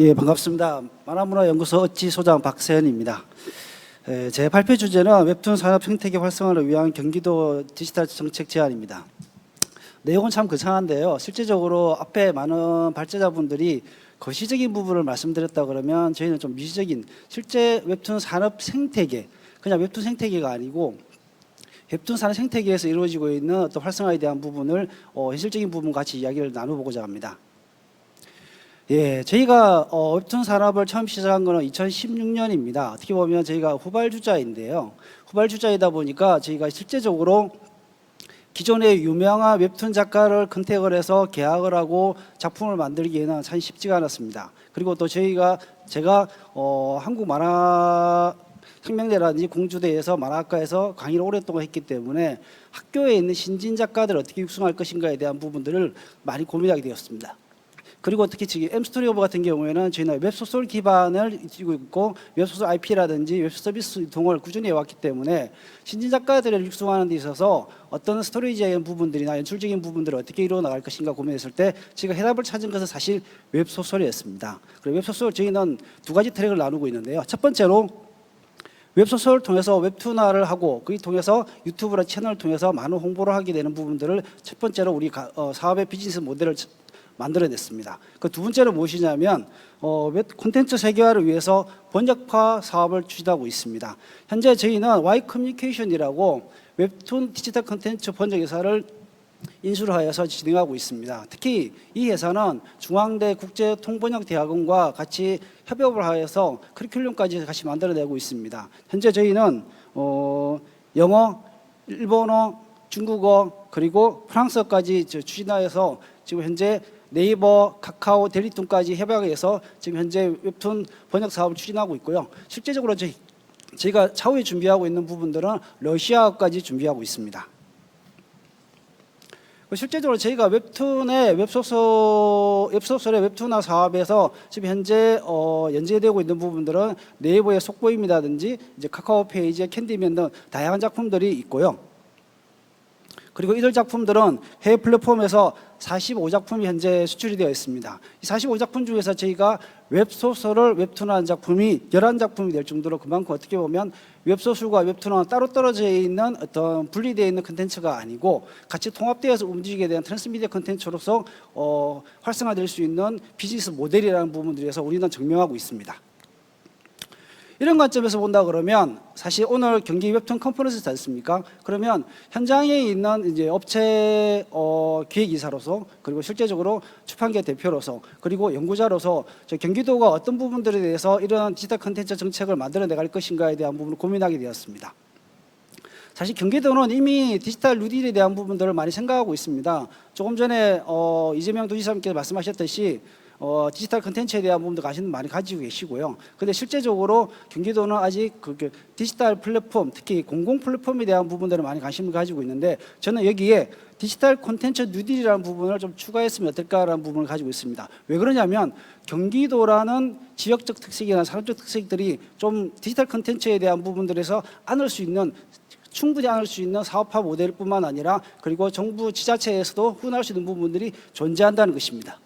예, 반갑습니다. 만화문화연구소 어찌 소장 박세현입니다. 제 발표 주제는 웹툰 산업 생태계 활성화를 위한 경기도 디지털 정책 제안입니다. 내용은 참 거창한데요. 실제적으로 앞에 많은 발제자분들이 거시적인 부분을 말씀드렸다 그러면 저희는 좀 미시적인 실제 웹툰 산업 생태계, 그냥 웹툰 생태계가 아니고 웹툰 산업 생태계에서 이루어지고 있는 어떤 활성화에 대한 부분을 현실적인 부분 같이 이야기를 나눠보고자 합니다. 예, 저희가 웹툰 산업을 처음 시작한 거는 2016년입니다. 어떻게 보면 저희가 후발주자인데요. 후발주자이다 보니까 저희가 실제적으로 기존의 유명한 웹툰 작가를 컨택을 해서 계약을 하고 작품을 만들기에는 참 쉽지가 않았습니다. 그리고 또 제가 한국 만화 혁명대라든지 공주대에서 만화학과에서 강의를 오랫동안 했기 때문에 학교에 있는 신진 작가들을 어떻게 육성할 것인가에 대한 부분들을 많이 고민하게 되었습니다. 그리고 특히 지금 M스토리오버 같은 경우에는 저희는 웹소설 기반을 띄고 있고 웹소설 IP라든지 웹서비스 유통을 꾸준히 해왔기 때문에 신진 작가들을 육성하는 데 있어서 어떤 스토리적인 부분들이나 연출적인 부분들을 어떻게 이루어 나갈 것인가 고민했을 때 제가 해답을 찾은 것은 사실 웹소설이었습니다. 그리고 웹소설 저희는 두 가지 트랙을 나누고 있는데요. 첫 번째로 웹소설을 통해서 웹툰화를 하고 그걸 통해서 유튜브나 채널을 통해서 많은 홍보를 하게 되는 부분들을 첫 번째로 우리 사업의 비즈니스 모델을 만들어냈습니다. 그 두 번째는 무엇이냐면 콘텐츠 세계화를 위해서 번역파 사업을 추진하고 있습니다. 현재 저희는 Y 커뮤니케이션이라고 웹툰 디지털 콘텐츠 번역 회사를 인수를 하여서 진행하고 있습니다. 특히 이 회사는 중앙대 국제통번역대학원과 같이 협업을 하여서 커리큘럼까지 같이 만들어내고 있습니다. 현재 저희는 영어, 일본어, 중국어 그리고 프랑스어까지 추진하여서 지금 현재 네이버, 카카오, 델리툰까지 협약해서 지금 현재 웹툰 번역 사업을 추진하고 있고요. 실제적으로 저희가 차후에 준비하고 있는 부분들은 러시아어까지 준비하고 있습니다. 실제적으로 저희가 웹소설의 웹툰화 사업에서 지금 현재 연재되고 있는 부분들은 네이버의 속보임이라든지 이제 카카오 페이지의 캔디맨 등 다양한 작품들이 있고요. 그리고 이들 작품들은 해외 플랫폼에서 45작품이 현재 수출이 되어 있습니다. 이 45작품 중에서 저희가 웹소설을 웹툰화한 작품이 11작품이 될 정도로 그만큼 어떻게 보면 웹소설과 웹툰화는 따로 떨어져 있는 어떤 분리되어 있는 컨텐츠가 아니고 같이 통합되어서 움직이게 된 트랜스미디어 컨텐츠로서 활성화될 수 있는 비즈니스 모델이라는 부분들에서 우리는 증명하고 있습니다. 이런 관점에서 본다 그러면 사실 오늘 경기 웹툰 컨퍼런스지 않습니까? 그러면 현장에 있는 이제 업체 기획이사로서 그리고 실제적으로 출판계 대표로서 그리고 연구자로서 경기도가 어떤 부분들에 대해서 이런 디지털 컨텐츠 정책을 만들어 나갈 것인가에 대한 부분을 고민하게 되었습니다. 사실 경기도는 이미 디지털 뉴딜에 대한 부분들을 많이 생각하고 있습니다. 조금 전에 이재명 도지사님께서 말씀하셨듯이 디지털 컨텐츠에 대한 부분도 관심 많이 가지고 계시고요. 근데 실제적으로 경기도는 아직 디지털 플랫폼, 특히 공공 플랫폼에 대한 부분들을 많이 관심을 가지고 있는데 저는 여기에 디지털 콘텐츠 뉴딜이라는 부분을 좀 추가했으면 어떨까라는 부분을 가지고 있습니다. 왜 그러냐면 경기도라는 지역적 특색이나 산업적 특색들이 좀 디지털 콘텐츠에 대한 부분들에서 충분히 안을 수 있는 사업화 모델뿐만 아니라 그리고 정부 지자체에서도 훈할 수 있는 부분들이 존재한다는 것입니다.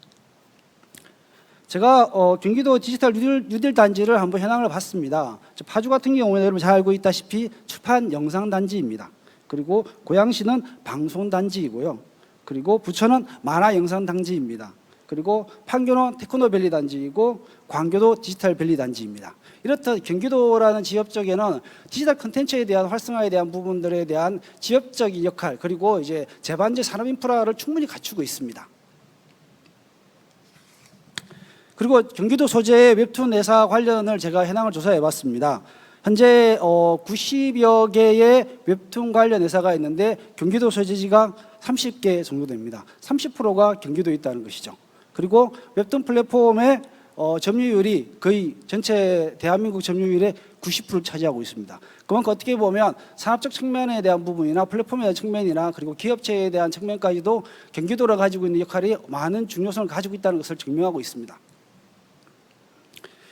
제가 경기도 디지털 뉴딜 단지를 한번 현황을 봤습니다. 파주 같은 경우에 여러분 잘 알고 있다시피 출판 영상 단지입니다. 그리고 고양시는 방송 단지이고요. 그리고 부천은 만화 영상 단지입니다. 그리고 판교는 테크노밸리 단지이고 광교도 디지털 밸리 단지입니다. 이렇듯 경기도라는 지역 쪽에는 디지털 콘텐츠에 대한 활성화에 대한 부분들에 대한 지역적인 역할 그리고 이제 재반지 산업 인프라를 충분히 갖추고 있습니다. 그리고 경기도 소재의 웹툰 회사 관련을 제가 현황을 조사해 봤습니다. 현재 90여 개의 웹툰 관련 회사가 있는데 경기도 소재지가 30개 정도 됩니다. 30%가 경기도에 있다는 것이죠. 그리고 웹툰 플랫폼의 점유율이 거의 전체 대한민국 점유율의 90%를 차지하고 있습니다. 그만큼 어떻게 보면 산업적 측면에 대한 부분이나 플랫폼에 대한 측면이나 그리고 기업체에 대한 측면까지도 경기도가 가지고 있는 역할이 많은 중요성을 가지고 있다는 것을 증명하고 있습니다.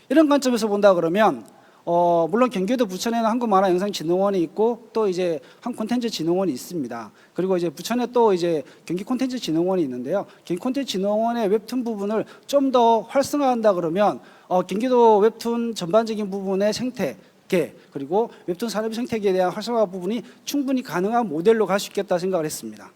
이런 관점에서 본다 그러면 물론 경기도 부천에는 한국만화영상진흥원이 있고 또 이제 한콘텐츠진흥원이 있습니다. 그리고 이제 부천에 또 이제 경기 콘텐츠진흥원이 있는데요. 경기 콘텐츠진흥원의 웹툰 부분을 좀 더 활성화한다 그러면 경기도 웹툰 전반적인 부분의 생태계 그리고 웹툰 산업 생태계에 대한 활성화 부분이 충분히 가능한 모델로 갈 수 있겠다 생각을 했습니다.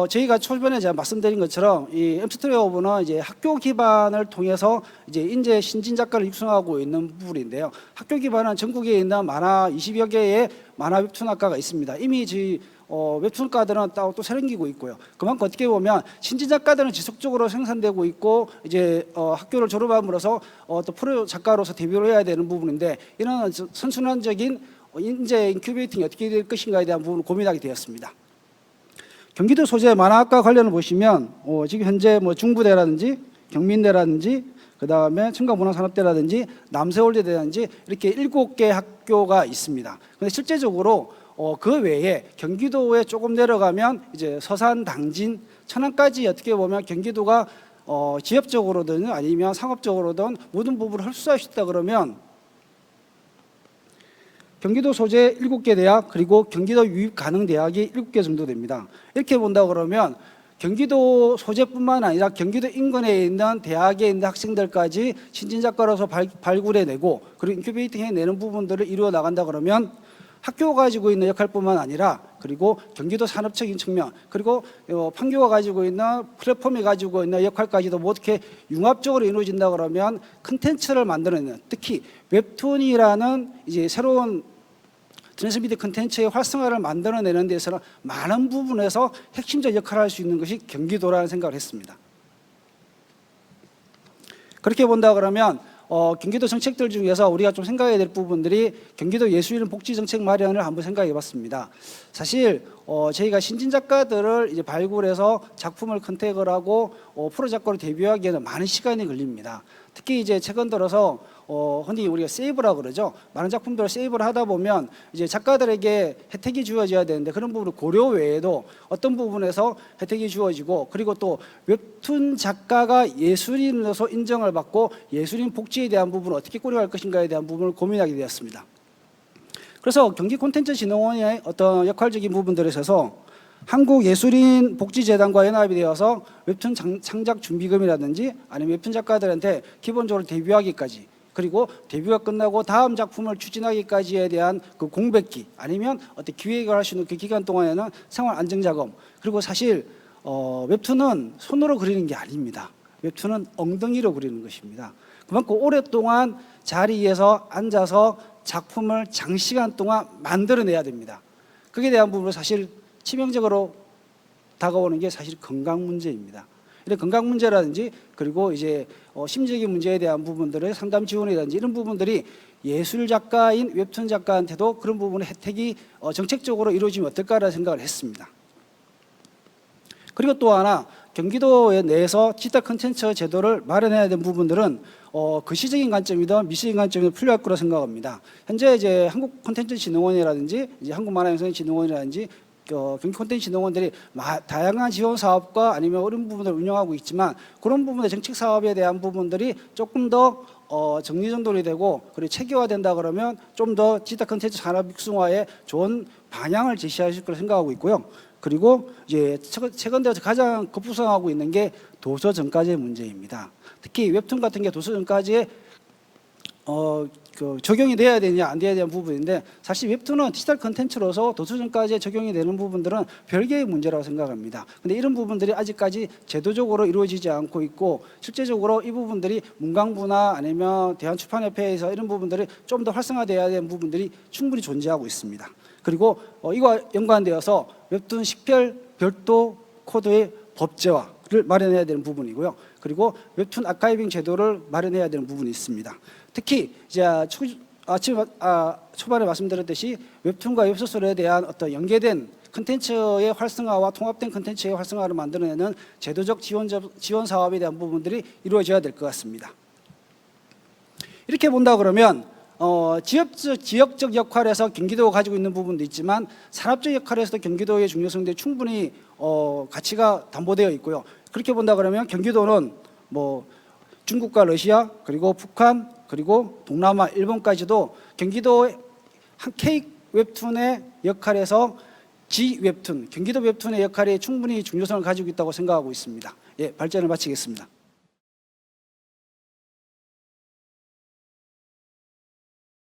저희가 초반에 제가 말씀드린 것처럼 이 엠스트레이오브는 이제 학교 기반을 통해서 이제 인재 신진 작가를 육성하고 있는 부분인데요. 학교 기반은 전국에 있는 만화 20여 개의 만화 웹툰 학과가 있습니다. 이미 저희 웹툰가들은 또 생기고 있고요. 그만큼 어떻게 보면 신진 작가들은 지속적으로 생산되고 있고 이제 학교를 졸업함으로써 또 프로 작가로서 데뷔를 해야 되는 부분인데 이런 선순환적인 인재 인큐베이팅이 어떻게 될 것인가에 대한 부분을 고민하게 되었습니다. 경기도 소재 만화학과 관련을 보시면 지금 현재 뭐 중부대라든지 경민대라든지 그다음에 청강문화산업대라든지 남서울대라든지 이렇게 7개 학교가 있습니다. 그런데 실제적으로 그 외에 경기도에 조금 내려가면 이제 서산, 당진, 천안까지 어떻게 보면 경기도가 지역적으로든 아니면 상업적으로든 모든 부분을 흡수할 수 있다 그러면 경기도 소재 7개 대학 그리고 경기도 유입 가능 대학이 7개 정도 됩니다. 이렇게 본다 그러면 경기도 소재뿐만 아니라 경기도 인근에 있는 대학에 있는 학생들까지 신진 작가로서 발굴해내고 그리고 인큐베이팅 해내는 부분들을 이루어 나간다 그러면 학교가 가지고 있는 역할뿐만 아니라 그리고 경기도 산업적인 측면 그리고 판교가 가지고 있는 플랫폼이 가지고 있는 역할까지도 뭐 어떻게 융합적으로 이루어진다 그러면 컨텐츠를 만들어내는 특히 웹툰이라는 이제 새로운 트랜스미디어 컨텐츠의 활성화를 만들어내는 데서는 많은 부분에서 핵심적 역할을 할 수 있는 것이 경기도라는 생각을 했습니다. 그렇게 본다 그러면 경기도 정책들 중에서 우리가 좀 생각해야 될 부분들이 경기도 예술인 복지 정책 마련을 한번 생각해 봤습니다. 사실 저희가 신진 작가들을 이제 발굴해서 작품을 컨택을 하고 프로 작가로 데뷔하기에는 많은 시간이 걸립니다. 특히 이제 최근 들어서 흔히 우리가 세이브라고 그러죠. 많은 작품들을 세이브를 하다 보면 이제 작가들에게 혜택이 주어져야 되는데 그런 부분을 고려 외에도 어떤 부분에서 혜택이 주어지고 그리고 또 웹툰 작가가 예술인으로서 인정을 받고 예술인 복지에 대한 부분을 어떻게 꾸려갈 것인가에 대한 부분을 고민하게 되었습니다. 그래서 경기콘텐츠진흥원의 어떤 역할적인 부분들에 있어서 한국예술인복지재단과 연합이 되어서 웹툰 창작 준비금이라든지 아니면 웹툰 작가들한테 기본적으로 데뷔하기까지 그리고 데뷔가 끝나고 다음 작품을 추진하기까지에 대한 그 공백기 아니면 어떤 기획을 할 수 있는 그 기간 동안에는 생활 안정자금 그리고 사실 웹툰은 손으로 그리는 게 아닙니다. 웹툰은 엉덩이로 그리는 것입니다. 그만큼 오랫동안 자리에서 앉아서 작품을 장시간 동안 만들어내야 됩니다. 그에 대한 부분으로 사실 치명적으로 다가오는 게 사실 건강 문제입니다. 이런 건강 문제라든지 그리고 이제 심리적인 문제에 대한 부분들의 상담 지원이라든지 이런 부분들이 예술 작가인 웹툰 작가한테도 그런 부분의 혜택이 정책적으로 이루어지면 어떨까라는 생각을 했습니다. 그리고 또 하나 경기도 내에서 디지털 콘텐츠 제도를 마련해야 되는 부분들은 거시적인 관점이든 미시적인 관점이든 필요할 거라 생각합니다. 현재 이제 한국콘텐츠진흥원이라든지 이제 한국만화영상진흥원이라든지 경기 콘텐츠 진흥원들이 다양한 지원 사업과 아니면 이런 부분을 운영하고 있지만 그런 부분의 정책 사업에 대한 부분들이 조금 더 정리정돈이 되고 그리고 체계화된다 그러면 좀 더 디지털 콘텐츠 산업 육성화에 좋은 방향을 제시하실 거라 생각하고 있고요. 그리고 이제 최근 들어서 가장 급부상하고 있는 게 도서정가제 문제입니다. 특히 웹툰 같은 게 도서정가제에 적용이 돼야 되냐 안 돼야 되는 부분인데 사실 웹툰은 디지털 컨텐츠로서 도서정가제에 적용이 되는 부분들은 별개의 문제라고 생각합니다. 그런데 이런 부분들이 아직까지 제도적으로 이루어지지 않고 있고 실제적으로 이 부분들이 문광부나 아니면 대한출판협회에서 이런 부분들이 좀 더 활성화돼야 되는 부분들이 충분히 존재하고 있습니다. 그리고 이와 연관되어서 웹툰 식별 별도 코드의 법제화를 마련해야 되는 부분이고요. 그리고 웹툰 아카이빙 제도를 마련해야 되는 부분이 있습니다. 특히 이제 초반에 말씀드렸듯이 웹툰과 웹소설에 대한 어떤 연계된 콘텐츠의 활성화와 통합된 콘텐츠의 활성화를 만들어내는 제도적 지원 사업에 대한 부분들이 이루어져야 될 것 같습니다. 이렇게 본다 그러면 지역적 역할에서 경기도가 가지고 있는 부분도 있지만 산업적 역할에서도 경기도의 중요성들이 충분히 가치가 담보되어 있고요. 그렇게 본다 그러면 경기도는 뭐 중국과 러시아 그리고 북한 그리고 동남아, 일본까지도 경기도의 한 K 웹툰의 역할에서 G 웹툰, 경기도 웹툰의 역할이 충분히 중요성을 가지고 있다고 생각하고 있습니다. 예, 발전을 마치겠습니다.